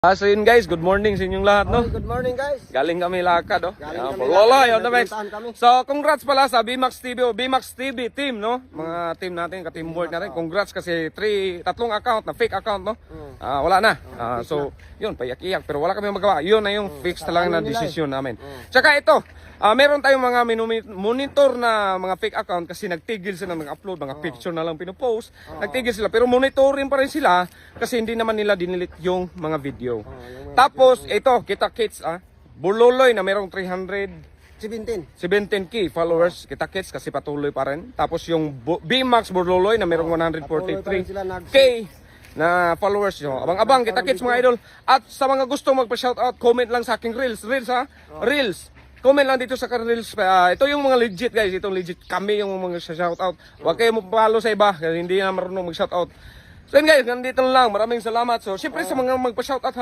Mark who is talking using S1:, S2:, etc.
S1: So yun guys, good morning sa inyong lahat, no?
S2: Good morning guys.
S1: Galing kami lakad, oh.
S2: Galing
S1: Yan,
S2: kami
S1: Lola,
S2: lakad,
S1: yun na, Bex.
S2: nagpuntahan kami.
S1: So congrats pala sa BMAX TV, BMAX TV team, no? Mga team natin, ka-teamwork natin. Congrats kasi tatlong account na fake account, no? Wala na. So yun, payak-iyak, pero wala kami magawa. Yun na yung fix talaga na desisyon namin. Tsaka ito, meron tayong mga monitor na mga fake account kasi nagtigil sila mag-upload, mga picture na lang pinupost. Nagtigil sila, pero monitoring pa rin sila kasi hindi naman nila dinilit yung mga video. Tapos, ito, Kita Kits, Burloloy na merong 317k followers, Kita Kits kasi patuloy pa rin. Tapos yung BMAX Burloloy na merong 143k na followers nyo. Abang-abang, Kita Kits mga idol. At sa mga gusto magpa-shoutout, comment lang sa aking Reels. Reels. Comment lang dito sa Reels. Ito yung mga legit guys, itong legit kami yung mga shoutout. Huwag kayo magpapalo sa iba kasi hindi na marunong mag-shoutout. So yun guys, nandito lang. Maraming salamat. So syempre sa mga magpa-shoutout